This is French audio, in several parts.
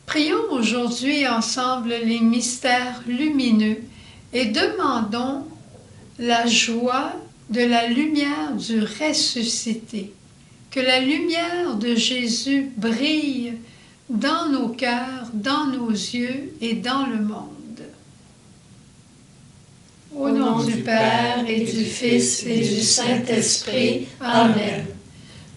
Prions aujourd'hui ensemble les mystères lumineux et demandons la joie de la lumière du ressuscité. Que la lumière de Jésus brille dans nos cœurs, dans nos yeux et dans le monde. Au nom du Père et du Fils et du Saint-Esprit. Amen.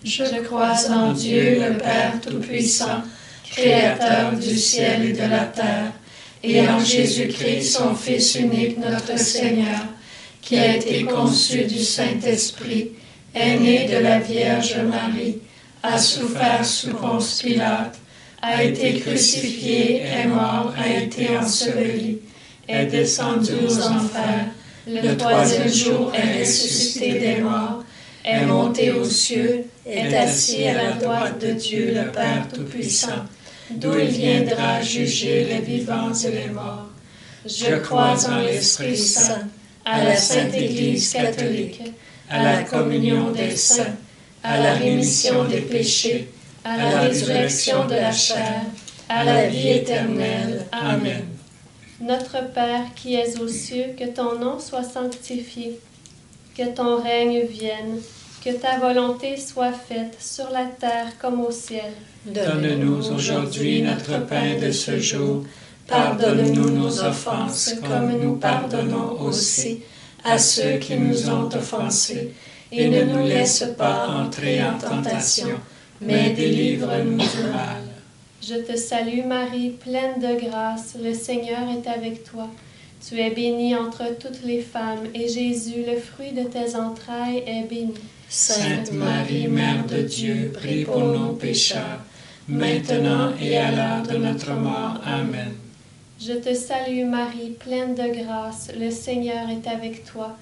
Je crois en Dieu le Père Tout-Puissant, Créateur du ciel et de la terre, et en Jésus-Christ, son Fils unique, notre Seigneur, qui a été conçu du Saint-Esprit, est né de la Vierge Marie, a souffert sous Ponce Pilate, a été crucifié, est mort, a été enseveli, est descendu aux enfers, le troisième jour est ressuscité des morts, est monté aux cieux, est assis à la droite de Dieu le Père Tout-Puissant, d'où il viendra juger les vivants et les morts. Je crois en l'Esprit Saint, à la Sainte Église catholique, à la communion des saints, à la rémission des péchés, à la résurrection de la chair, à la vie éternelle. Amen. Notre Père qui es aux cieux, que ton nom soit sanctifié, que ton règne vienne, que ta volonté soit faite sur la terre comme au ciel. Donne-nous aujourd'hui notre pain de ce jour. Pardonne-nous nos offenses, comme nous pardonnons aussi à ceux qui nous ont offensés. Et ne nous laisse pas entrer en tentation, mais délivre-nous du mal. Je te salue Marie, pleine de grâce, le Seigneur est avec toi. Tu es bénie entre toutes les femmes, et Jésus, le fruit de tes entrailles, est béni. Sainte Marie, Mère de Dieu, prie pour nos pécheurs, maintenant et à l'heure de notre mort. Amen. Je te salue Marie, pleine de grâce, le Seigneur est avec toi.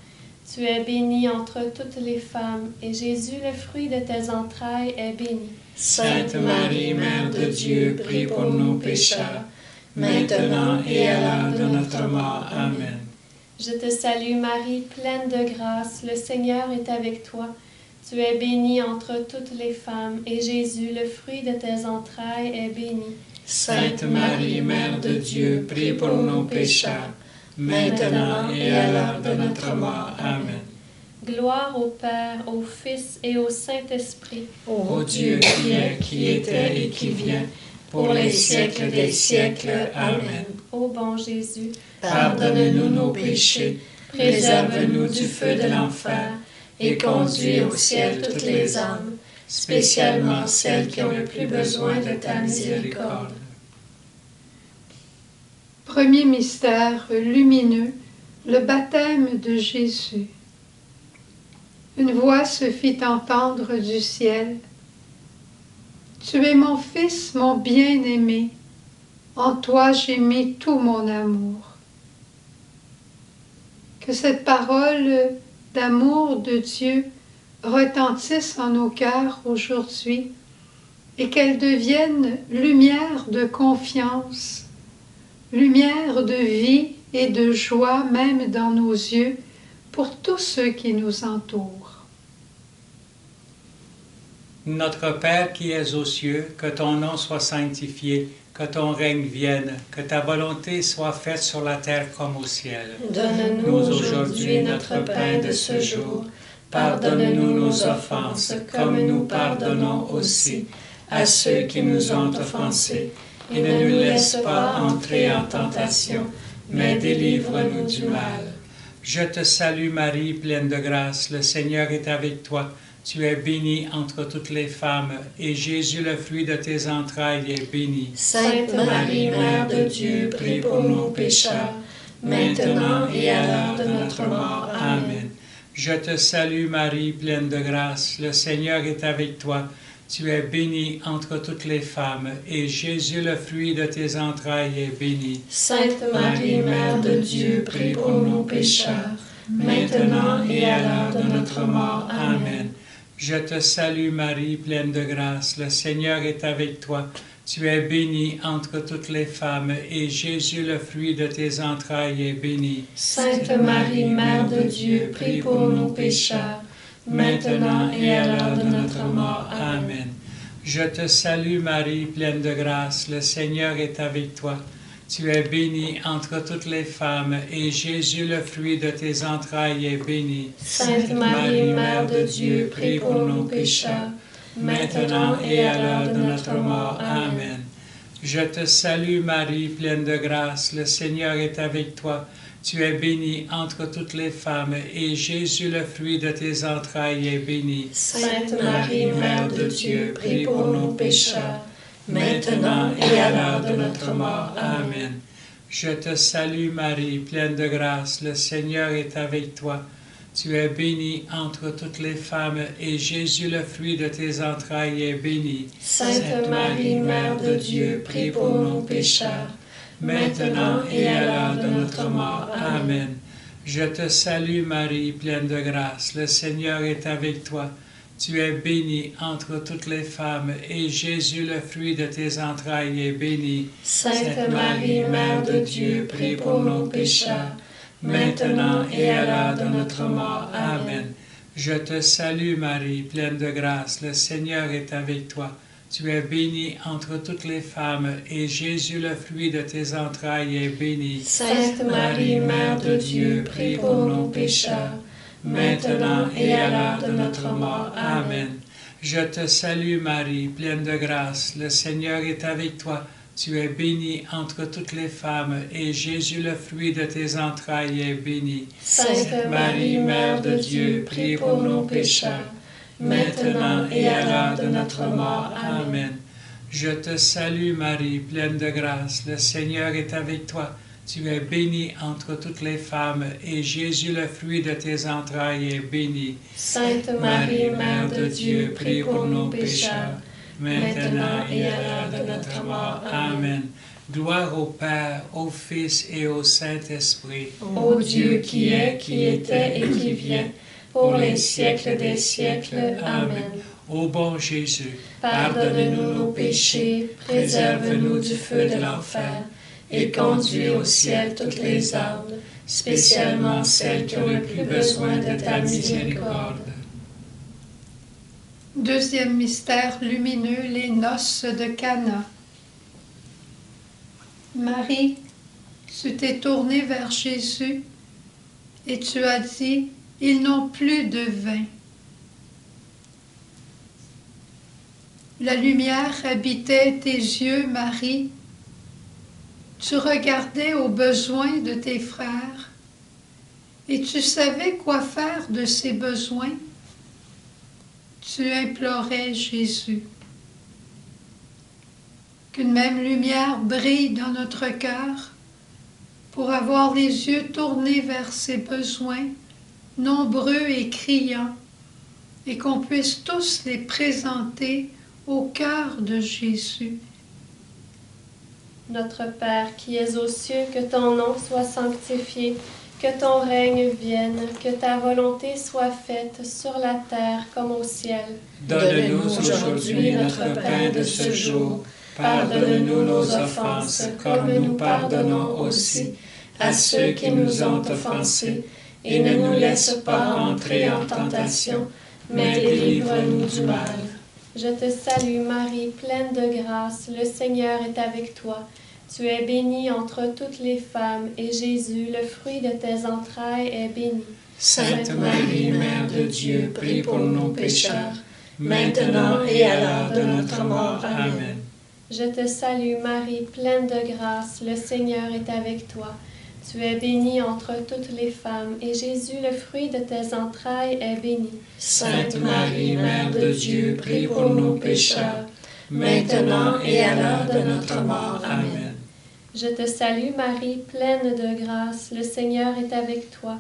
Tu es bénie entre toutes les femmes, et Jésus, le fruit de tes entrailles, est béni. Sainte Marie, Mère de Dieu, prie pour nos pécheurs, maintenant et à l'heure de notre mort. Amen. Je te salue Marie, pleine de grâce, le Seigneur est avec toi. Tu es bénie entre toutes les femmes, et Jésus, le fruit de tes entrailles, est béni. Sainte Marie, Mère de Dieu, prie pour nos pécheurs, maintenant et à l'heure de notre mort. Amen. Gloire au Père, au Fils et au Saint-Esprit. Ô Dieu qui est, qui était et qui vient, pour les siècles des siècles. Amen. Ô bon Jésus, pardonne-nous nos péchés, préserve-nous du feu de l'enfer, et conduis au ciel toutes les âmes, spécialement celles qui ont le plus besoin de ta miséricorde. Premier mystère lumineux, le baptême de Jésus. Une voix se fit entendre du ciel. Tu es mon Fils, mon bien-aimé. En toi j'ai mis tout mon amour. Que cette parole d'amour de Dieu retentisse en nos cœurs aujourd'hui et qu'elle devienne lumière de confiance, lumière de vie et de joie même dans nos yeux pour tous ceux qui nous entourent. Notre Père qui es aux cieux, que ton nom soit sanctifié, que ton règne vienne, que ta volonté soit faite sur la terre comme au ciel. Donne-nous aujourd'hui notre pain de ce jour. Pardonne-nous nos offenses, comme nous pardonnons aussi à ceux qui nous ont offensés. Et ne nous laisse pas entrer en tentation, mais délivre-nous du mal. Je te salue Marie, pleine de grâce, le Seigneur est avec toi. Tu es bénie entre toutes les femmes, et Jésus, le fruit de tes entrailles, est béni. Sainte Marie, Mère de Dieu, prie pour nos pécheurs, maintenant et à l'heure de notre mort. Amen. Je te salue Marie, pleine de grâce, le Seigneur est avec toi. Tu es bénie entre toutes les femmes, et Jésus, le fruit de tes entrailles, est béni. Sainte Marie, Mère de Dieu, prie pour nos pécheurs, maintenant et à l'heure de notre mort. Amen. Je te salue Marie, pleine de grâce, le Seigneur est avec toi. Tu es bénie entre toutes les femmes, et Jésus, le fruit de tes entrailles, est béni. Sainte Marie, Mère de Dieu, prie pour nos pécheurs, maintenant et à l'heure de notre mort. Amen. Je te salue Marie, pleine de grâce, le Seigneur est avec toi. Tu es bénie entre toutes les femmes, et Jésus, le fruit de tes entrailles, est béni. Sainte Marie, Mère de Dieu, prie pour nous pécheurs, maintenant et à l'heure de notre mort. Amen. Je te salue Marie, pleine de grâce, le Seigneur est avec toi. Tu es bénie entre toutes les femmes, et Jésus, le fruit de tes entrailles, est béni. Sainte Marie, Mère de Dieu, prie pour nous pécheurs, maintenant et à l'heure de notre mort. Amen. Je te salue Marie, pleine de grâce, le Seigneur est avec toi. Tu es bénie entre toutes les femmes, et Jésus, le fruit de tes entrailles, est béni. Sainte Marie, Mère de Dieu, prie pour nous pécheurs, maintenant et à l'heure de notre mort. Amen. Je te salue Marie, pleine de grâce, le Seigneur est avec toi. Tu es bénie entre toutes les femmes, et Jésus, le fruit de tes entrailles, est béni. Sainte Marie, Mère de Dieu, prie pour nous pécheurs, maintenant et à l'heure de notre mort. Amen. Je te salue Marie, pleine de grâce, le Seigneur est avec toi. Tu es bénie entre toutes les femmes, et Jésus, le fruit de tes entrailles, est béni. Sainte Marie, Mère de Dieu, prie pour nous pécheurs, maintenant et à l'heure de notre mort. Amen. Je te salue Marie, pleine de grâce, le Seigneur est avec toi. Tu es bénie entre toutes les femmes, et Jésus, le fruit de tes entrailles, est béni. Sainte Marie, Mère de Dieu, prie pour nous pécheurs, maintenant et à l'heure de notre mort. Amen. Je te salue Marie, pleine de grâce, le Seigneur est avec toi. Tu es bénie entre toutes les femmes, et Jésus, le fruit de tes entrailles, est béni. Sainte Marie, Mère de Dieu, prie pour nous pécheurs, maintenant et à l'heure de notre mort. Amen. Gloire au Père, au Fils et au Saint-Esprit. Ô Dieu qui est, qui était et qui vient, pour les siècles des siècles. Amen. Ô bon Jésus, pardonne-nous nos péchés, préserve-nous du feu de l'enfer, et conduis au ciel toutes les âmes, spécialement celles qui ont le plus besoin de ta miséricorde. Deuxième mystère lumineux, les noces de Cana. Marie, tu t'es tournée vers Jésus et tu as dit, « Ils n'ont plus de vin. » La lumière habitait tes yeux, Marie. Tu regardais aux besoins de tes frères et tu savais quoi faire de ces besoins. Tu implorais Jésus. Qu'une même lumière brille dans notre cœur pour avoir les yeux tournés vers ses besoins, nombreux et criants, et qu'on puisse tous les présenter au cœur de Jésus. Notre Père qui es aux cieux, que ton nom soit sanctifié, que ton règne vienne, que ta volonté soit faite sur la terre comme au ciel. Donne-nous aujourd'hui notre pain de ce jour. Pardonne-nous nos offenses, comme nous pardonnons aussi à ceux qui nous ont offensés. Et ne nous laisse pas entrer en tentation, mais délivre-nous du mal. Je te salue Marie, pleine de grâce, le Seigneur est avec toi. Tu es bénie entre toutes les femmes, et Jésus, le fruit de tes entrailles, est béni. Sainte Marie, Mère de Dieu, prie pour nos pécheurs, maintenant et à l'heure de notre mort. Amen. Je te salue Marie, pleine de grâce, le Seigneur est avec toi. Tu es bénie entre toutes les femmes, et Jésus, le fruit de tes entrailles, est béni. Sainte Marie, Mère de Dieu, prie pour nos pécheurs, maintenant et à l'heure de notre mort. Amen. Je te salue Marie, pleine de grâce, le Seigneur est avec toi.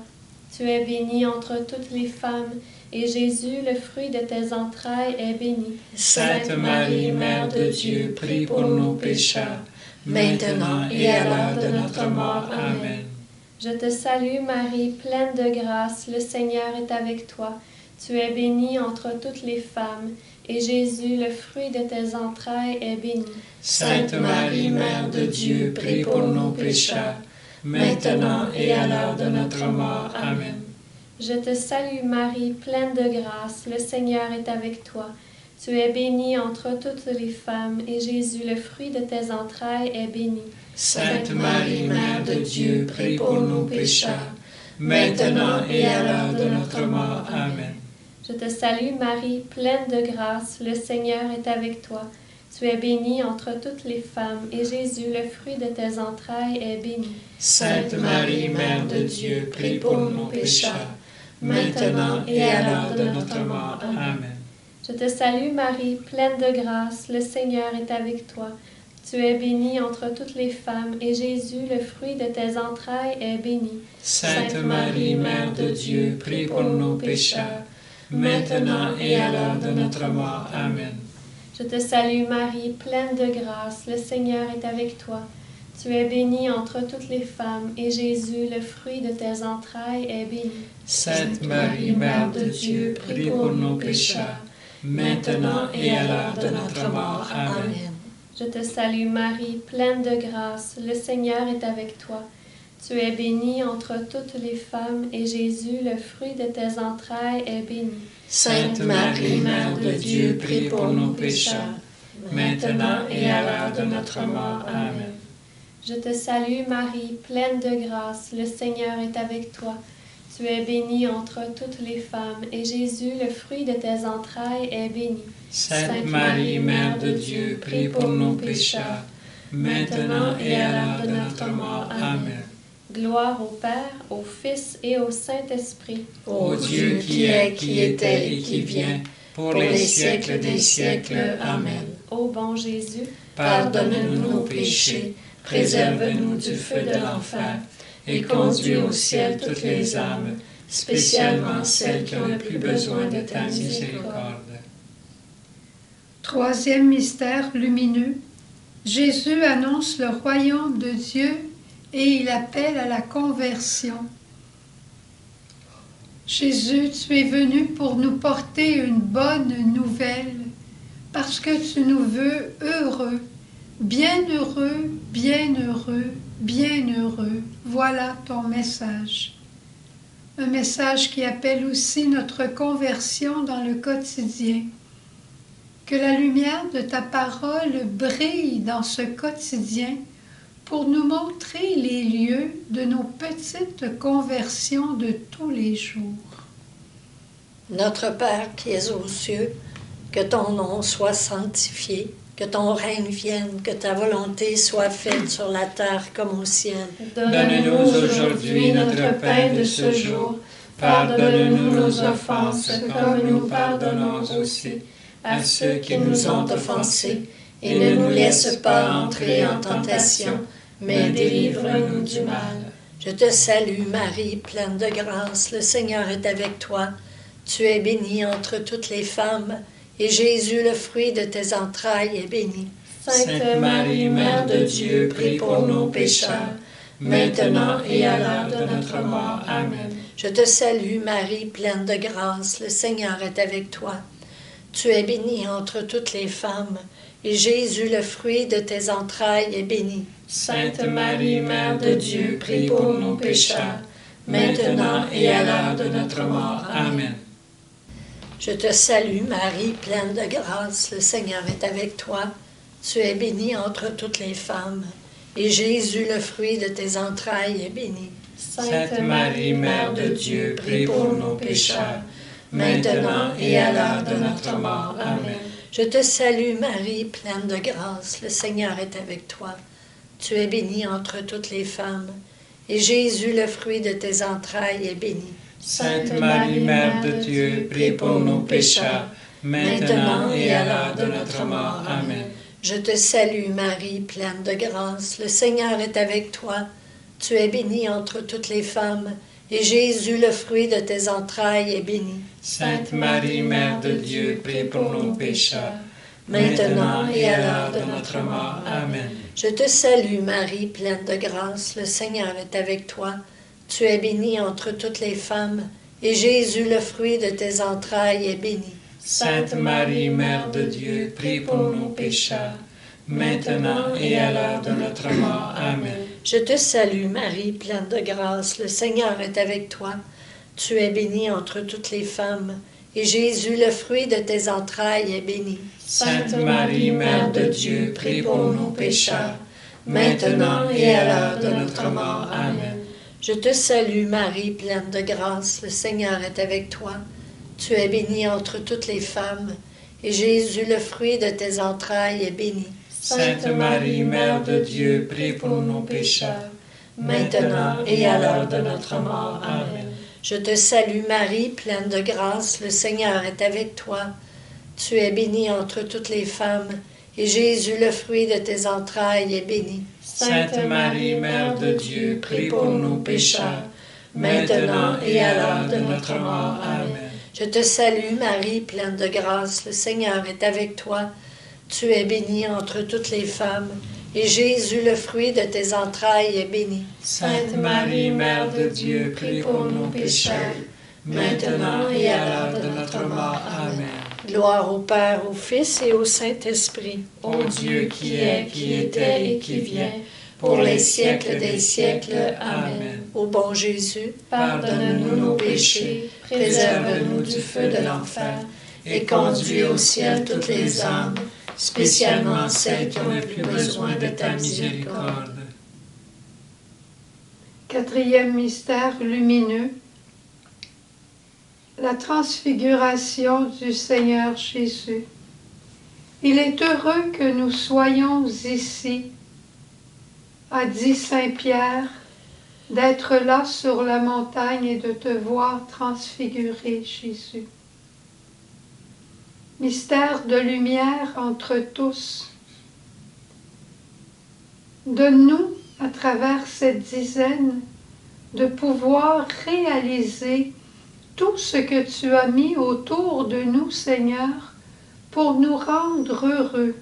Tu es bénie entre toutes les femmes, et Jésus, le fruit de tes entrailles, est béni. Sainte Marie, Mère de Dieu, prie pour nos pécheurs, maintenant et à l'heure de notre mort. Amen. Je te salue Marie, pleine de grâce, le Seigneur est avec toi. Tu es bénie entre toutes les femmes, et Jésus, le fruit de tes entrailles, est béni. Sainte Marie, Mère de Dieu, prie pour nos pécheurs, maintenant et à l'heure de notre mort. Amen. Je te salue Marie, pleine de grâce, le Seigneur est avec toi. Tu es bénie entre toutes les femmes, et Jésus, le fruit de tes entrailles, est béni. Sainte Marie, Mère de Dieu, prie pour nous pécheurs, maintenant et à l'heure de notre mort. Amen. Je te salue Marie, pleine de grâce, le Seigneur est avec toi. Tu es bénie entre toutes les femmes, et Jésus, le fruit de tes entrailles, est béni. Sainte Marie, Mère de Dieu, prie pour nous pécheurs, maintenant et à l'heure de notre mort. Amen. Je te salue Marie, pleine de grâce, le Seigneur est avec toi. Tu es bénie entre toutes les femmes, et Jésus, le fruit de tes entrailles, est béni. Sainte Marie, Mère de Dieu, prie pour nous pécheurs, maintenant et à l'heure de notre mort. Amen. Je te salue Marie, pleine de grâce, le Seigneur est avec toi. Tu es bénie entre toutes les femmes, et Jésus, le fruit de tes entrailles, est béni. Sainte Marie, Mère de Dieu, prie pour nous pécheurs, maintenant et à l'heure de notre mort. Amen. Je te salue Marie, pleine de grâce, le Seigneur est avec toi. Tu es bénie entre toutes les femmes, et Jésus, le fruit de tes entrailles, est béni. Sainte Marie, Mère de Dieu, prie pour nous pécheurs, maintenant et à l'heure de notre mort. Amen. Je te salue Marie, pleine de grâce, le Seigneur est avec toi. Tu es bénie entre toutes les femmes, et Jésus, le fruit de tes entrailles, est béni. Sainte Marie, Mère de Dieu, prie pour nous pécheurs, maintenant et à l'heure de notre mort. Amen. Gloire au Père, au Fils et au Saint-Esprit. Ô Dieu qui est, qui était et qui vient, pour les siècles des siècles. Amen. Ô bon Jésus, pardonne-nous nos péchés, préserve-nous du feu de l'enfer, et conduis au ciel toutes les âmes, spécialement celles qui ont le plus besoin de ta miséricorde. Troisième mystère lumineux. Jésus annonce le royaume de Dieu et il appelle à la conversion. Jésus, tu es venu pour nous porter une bonne nouvelle, parce que tu nous veux heureux, bienheureux, bienheureux, bienheureux. Voilà ton message. Un message qui appelle aussi notre conversion dans le quotidien. Que la lumière de ta parole brille dans ce quotidien pour nous montrer les lieux de nos petites conversions de tous les jours. Notre Père qui es aux cieux, que ton nom soit sanctifié, que ton règne vienne, que ta volonté soit faite sur la terre comme au ciel. Donne-nous aujourd'hui notre pain de ce jour. Pardonne-nous nos offenses, comme nous pardonnons aussi à ceux qui nous ont offensés. Et ne nous laisse pas entrer en tentation, mais délivre-nous du mal. Je te salue Marie, pleine de grâce, le Seigneur est avec toi. Tu es bénie entre toutes les femmes, et Jésus, le fruit de tes entrailles, est béni. Sainte Marie, Mère de Dieu, prie pour nos pécheurs, maintenant et à l'heure de notre mort. Amen. Je te salue Marie, pleine de grâce, le Seigneur est avec toi. Tu es bénie entre toutes les femmes, et Jésus, le fruit de tes entrailles, est béni. Sainte Marie, Mère de Dieu, prie pour nos pécheurs, maintenant et à l'heure de notre mort. Amen. Je te salue Marie, pleine de grâce, le Seigneur est avec toi. Tu es bénie entre toutes les femmes, et Jésus, le fruit de tes entrailles, est béni. Sainte Marie, Mère de Dieu, prie pour nos pécheurs, maintenant et à l'heure de notre mort. Amen. Je te salue Marie, pleine de grâce, le Seigneur est avec toi. Tu es bénie entre toutes les femmes, et Jésus, le fruit de tes entrailles, est béni. Sainte Marie, Mère de Dieu, prie pour nos pécheurs, maintenant et à l'heure de notre mort. Amen. Je te salue Marie, pleine de grâce, le Seigneur est avec toi. Tu es bénie entre toutes les femmes, et Jésus, le fruit de tes entrailles, est béni. Sainte Marie, Mère de Dieu, prie pour nos pécheurs, maintenant et à l'heure de notre mort. Amen. Je te salue Marie, pleine de grâce, le Seigneur est avec toi. Tu es bénie entre toutes les femmes, et Jésus, le fruit de tes entrailles, est béni. Sainte Marie, Mère de Dieu, prie pour nos pécheurs, maintenant et à l'heure de notre mort. Amen. Je te salue Marie, pleine de grâce, le Seigneur est avec toi. Tu es bénie entre toutes les femmes, et Jésus, le fruit de tes entrailles, est béni. Sainte Marie, Mère de Dieu, prie pour nous pécheurs, maintenant et à l'heure de notre mort. Amen. Je te salue, Marie, pleine de grâce, le Seigneur est avec toi. Tu es bénie entre toutes les femmes, et Jésus, le fruit de tes entrailles, est béni. Sainte Marie, Mère de Dieu, prie pour nous pécheurs, maintenant et à l'heure de notre mort. Amen. Je te salue, Marie, pleine de grâce, le Seigneur est avec toi. Tu es bénie entre toutes les femmes, et Jésus, le fruit de tes entrailles, est béni. Sainte Marie, Mère de Dieu, prie pour nous pécheurs, maintenant et à l'heure de notre mort. Amen. Je te salue, Marie, pleine de grâce, le Seigneur est avec toi. Tu es bénie entre toutes les femmes, et Jésus, le fruit de tes entrailles, est béni. Sainte Marie, Mère de Dieu, prie pour nous pécheurs, maintenant et à l'heure de notre mort. Amen. Gloire au Père, au Fils et au Saint-Esprit. Ô Dieu qui est, qui était et qui vient, pour les siècles des siècles. Amen. Ô bon Jésus, Pardonne-nous nos péchés, préserve-nous du feu de l'enfer, et conduis au ciel toutes les âmes, spécialement celles qui ont le plus besoin de ta miséricorde. Quatrième mystère lumineux, la transfiguration du Seigneur Jésus. Il est heureux que nous soyons ici, a dit Saint Pierre, d'être là sur la montagne et de te voir transfigurer, Jésus. Mystère de lumière entre tous. Donne-nous, à travers cette dizaine, de pouvoir réaliser tout ce que tu as mis autour de nous, Seigneur, pour nous rendre heureux,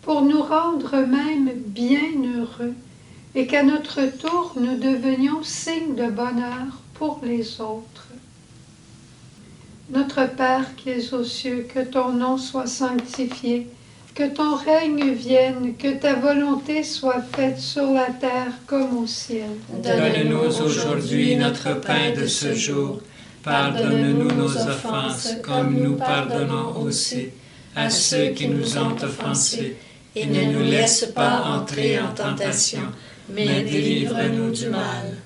pour nous rendre même bien heureux, et qu'à notre tour, nous devenions signe de bonheur pour les autres. Notre Père qui es aux cieux, que ton nom soit sanctifié, que ton règne vienne, que ta volonté soit faite sur la terre comme au ciel. Donne-nous aujourd'hui notre pain de ce jour. Pardonne-nous nos offenses, comme nous pardonnons aussi à ceux qui nous ont offensés. Et ne nous laisse pas entrer en tentation, mais délivre-nous du mal.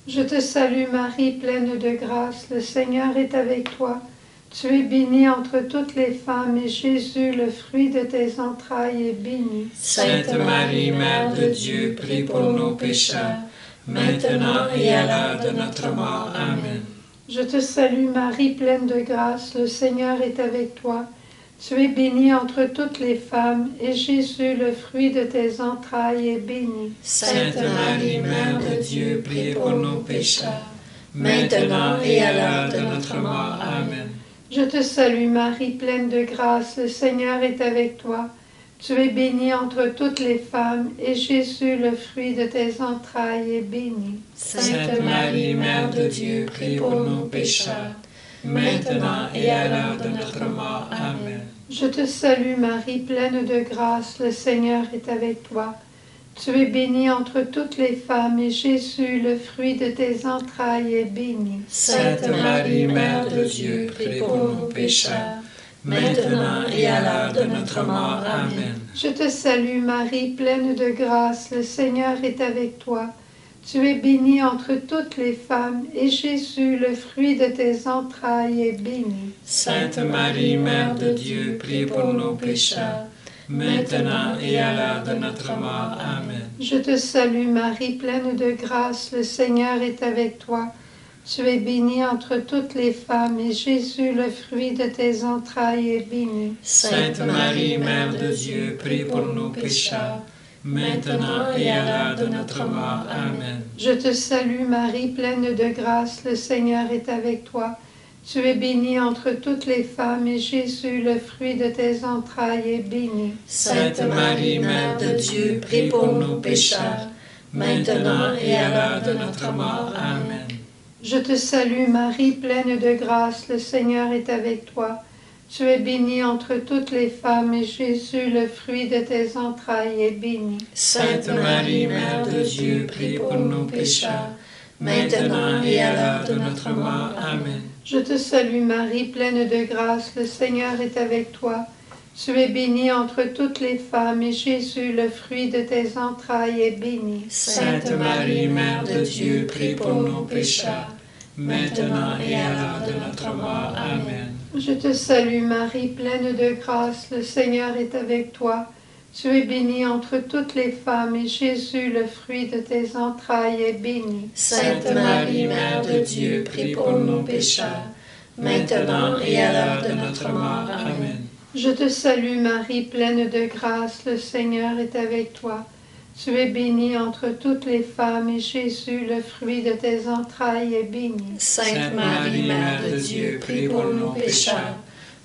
Je te salue Marie, pleine de grâce, le Seigneur est avec toi. Tu es bénie entre toutes les femmes, et Jésus, le fruit de tes entrailles, est béni. Sainte Marie, Mère de Dieu, prie pour nos pécheurs, maintenant et à l'heure de notre mort. Amen. Je te salue Marie, pleine de grâce, le Seigneur est avec toi. Tu es bénie entre toutes les femmes, et Jésus, le fruit de tes entrailles, est béni. Sainte Marie, Mère de Dieu, prie pour nos pécheurs, maintenant et à l'heure de notre mort. Amen. Je te salue Marie, pleine de grâce, le Seigneur est avec toi. Tu es bénie entre toutes les femmes, et Jésus, le fruit de tes entrailles, est béni. Sainte Marie, Mère de Dieu, prie pour nos pécheurs, maintenant et à l'heure de notre mort. Amen. Je te salue Marie, pleine de grâce, le Seigneur est avec toi. Tu es bénie entre toutes les femmes, et Jésus, le fruit de tes entrailles, est béni. Sainte Marie, Mère de Dieu, prie pour nos pécheurs, maintenant et à l'heure de notre mort. Amen. Je te salue Marie, pleine de grâce, le Seigneur est avec toi. Tu es bénie entre toutes les femmes, et Jésus, le fruit de tes entrailles, est béni. Sainte Marie, Mère de Dieu, prie pour nos pécheurs, maintenant et à l'heure de notre mort. Amen. Je te salue Marie, pleine de grâce, le Seigneur est avec toi. Tu es bénie entre toutes les femmes, et Jésus, le fruit de tes entrailles, est béni. Sainte Marie, Mère de Dieu, prie pour nos pécheurs, maintenant et à l'heure de notre mort. Amen. Je te salue Marie, pleine de grâce, le Seigneur est avec toi. Tu es bénie entre toutes les femmes, et Jésus, le fruit de tes entrailles, est béni. Sainte Marie, Mère de Dieu, prie pour nos pécheurs, maintenant et à l'heure de notre mort. Amen. Je te salue Marie, pleine de grâce, le Seigneur est avec toi. Tu es bénie entre toutes les femmes, et Jésus, le fruit de tes entrailles, est béni. Sainte Marie, Mère de Dieu, prie pour nos pécheurs, maintenant et à l'heure de notre mort. Amen. Je te salue Marie, pleine de grâce, le Seigneur est avec toi. Tu es bénie entre toutes les femmes, et Jésus, le fruit de tes entrailles, est béni. Sainte Marie, Mère de Dieu, prie pour nos pécheurs, maintenant et à l'heure de notre mort. Amen. Je te salue Marie, pleine de grâce, le Seigneur est avec toi. Tu es bénie entre toutes les femmes, et Jésus, le fruit de tes entrailles, est béni. Sainte Marie, Mère de Dieu, prie pour nos pécheurs, maintenant et à l'heure de notre mort. Amen. Je te salue Marie, pleine de grâce, le Seigneur est avec toi. Tu es bénie entre toutes les femmes, et Jésus, le fruit de tes entrailles, est béni. Sainte Marie, Mère de Dieu, prie pour nos pécheurs,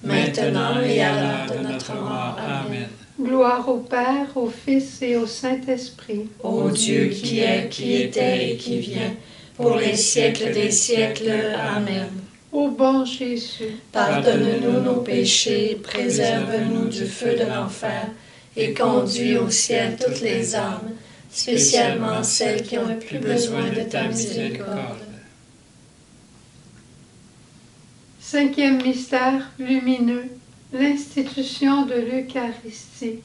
maintenant et à l'heure de notre mort. Amen. Gloire au Père, au Fils et au Saint-Esprit. Ô Dieu qui est, qui était et qui vient, pour les siècles des siècles. Amen. Ô bon Jésus, pardonne-nous nos péchés, préserve-nous du feu de l'enfer, et conduis au ciel toutes les âmes, spécialement celles qui ont le plus besoin de ta miséricorde. Cinquième mystère lumineux, l'institution de l'Eucharistie.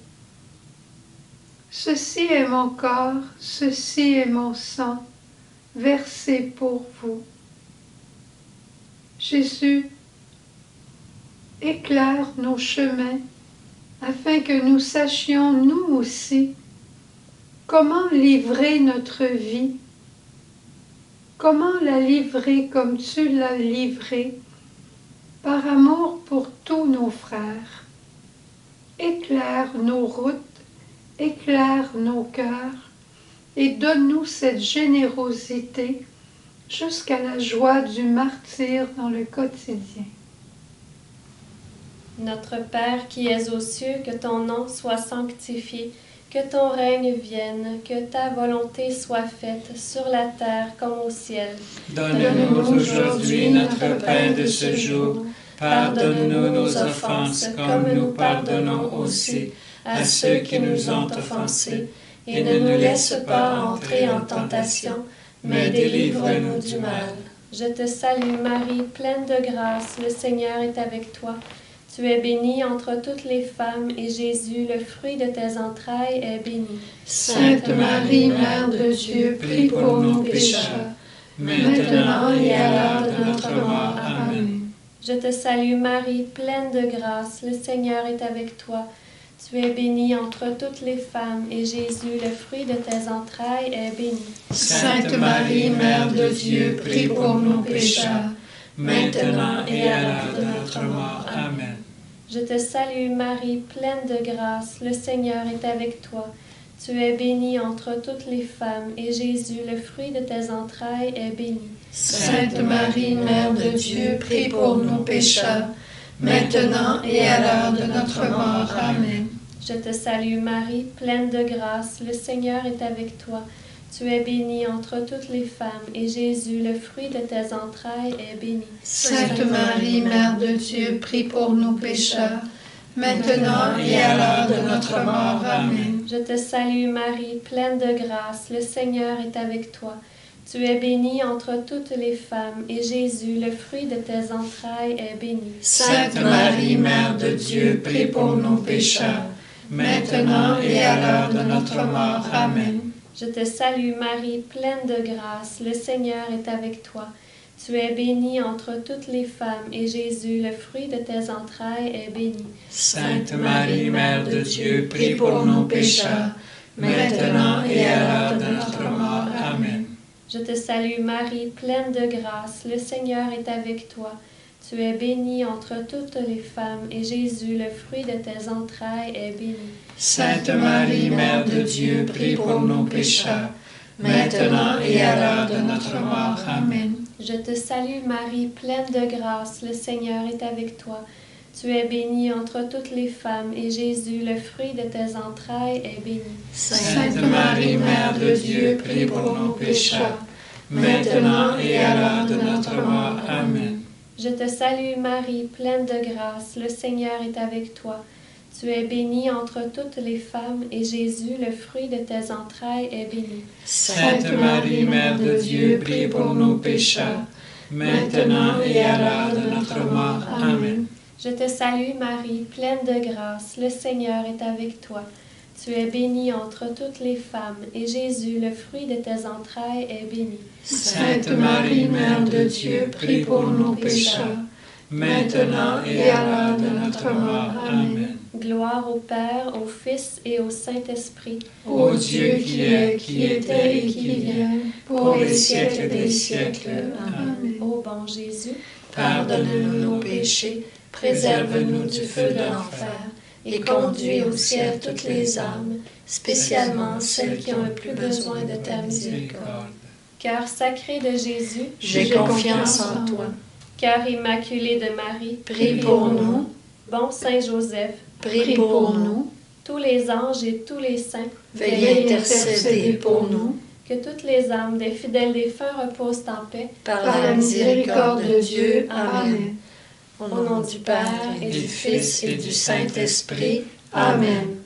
Ceci est mon corps, ceci est mon sang, versé pour vous. Jésus, éclaire nos chemins afin que nous sachions, nous aussi, comment livrer notre vie, comment la livrer comme tu l'as livrée, par amour pour tous nos frères. Éclaire nos routes, éclaire nos cœurs, et donne-nous cette générosité jusqu'à la joie du martyre dans le quotidien. Notre Père qui es aux cieux, que ton nom soit sanctifié, que ton règne vienne, que ta volonté soit faite sur la terre comme au ciel. Donne-nous aujourd'hui notre pain de ce jour. Pardonne-nous nos offenses comme nous pardonnons aussi à ceux qui nous ont offensés. Et ne nous laisse pas entrer en tentation, mais délivre-nous du mal. Je te salue Marie, pleine de grâce, le Seigneur est avec toi. Tu es bénie entre toutes les femmes, et Jésus, le fruit de tes entrailles, est béni. Sainte Marie, Mère de Dieu, prie pour nos pécheurs, maintenant et à l'heure de notre mort. Amen. Je te salue Marie, pleine de grâce, le Seigneur est avec toi. Tu es bénie entre toutes les femmes, et Jésus, le fruit de tes entrailles, est béni. Sainte Marie, Mère de Dieu, prie pour nos pécheurs, maintenant et à l'heure de notre mort. Amen. Je te salue Marie, pleine de grâce, le Seigneur est avec toi. Tu es bénie entre toutes les femmes, et Jésus, le fruit de tes entrailles, est béni. Sainte Marie, Mère de Dieu, prie pour nos pécheurs, maintenant et à l'heure de notre mort. Amen. Je te salue Marie, pleine de grâce, le Seigneur est avec toi. Tu es bénie entre toutes les femmes, et Jésus, le fruit de tes entrailles, est béni. Sainte Marie, Mère de Dieu, prie pour nos pécheurs, maintenant et à l'heure de notre mort. Amen. Je te salue Marie, pleine de grâce, le Seigneur est avec toi. Tu es bénie entre toutes les femmes, et Jésus, le fruit de tes entrailles, est béni. Sainte Marie, Mère de Dieu, prie pour nos pécheurs, maintenant et à l'heure de notre mort. Amen. Je te salue Marie, pleine de grâce, le Seigneur est avec toi. Tu es bénie entre toutes les femmes, et Jésus, le fruit de tes entrailles, est béni. Sainte Marie, Mère de Dieu, prie pour nos pécheurs, maintenant et à l'heure de notre mort. Amen. Je te salue Marie, pleine de grâce, le Seigneur est avec toi. Tu es bénie entre toutes les femmes, et Jésus, le fruit de tes entrailles, est béni. Sainte Marie, Mère de Dieu, prie pour nos pécheurs, maintenant et à l'heure de notre mort. Amen. Je te salue Marie, pleine de grâce, le Seigneur est avec toi. Tu es bénie entre toutes les femmes, et Jésus, le fruit de tes entrailles, est béni. Sainte Marie, Mère de Dieu, prie pour nos pécheurs, maintenant et à l'heure de notre mort. Amen. Je te salue Marie, pleine de grâce, le Seigneur est avec toi. Tu es bénie entre toutes les femmes, et Jésus, le fruit de tes entrailles, est béni. Sainte Marie, Mère de Dieu, prie pour nos pécheurs, maintenant et à l'heure de notre mort. Amen. Je te salue Marie, pleine de grâce, le Seigneur est avec toi. Tu es bénie entre toutes les femmes, et Jésus, le fruit de tes entrailles, est béni. Sainte Marie, Mère de Dieu, prie pour nous pécheurs, maintenant et à l'heure de notre mort. Amen. Gloire au Père, au Fils et au Saint-Esprit. Ô Dieu qui est, qui était et qui vient, pour les siècles des siècles. Amen. Ô bon Jésus, pardonne-nous nos péchés, préserve-nous du feu de l'enfer, et conduis au ciel toutes les âmes, spécialement celles qui ont le plus besoin de ta miséricorde. Cœur sacré de Jésus, j'ai confiance en toi. Cœur immaculé de Marie, prie pour nous. Bon Saint Joseph, prie pour nous. Tous les anges et tous les saints, veuillez intercéder pour nous. Que toutes les âmes des fidèles défunts reposent en paix. Par la miséricorde de Dieu. Amen. Au nom du Père, et du Fils, et du Saint-Esprit. Amen.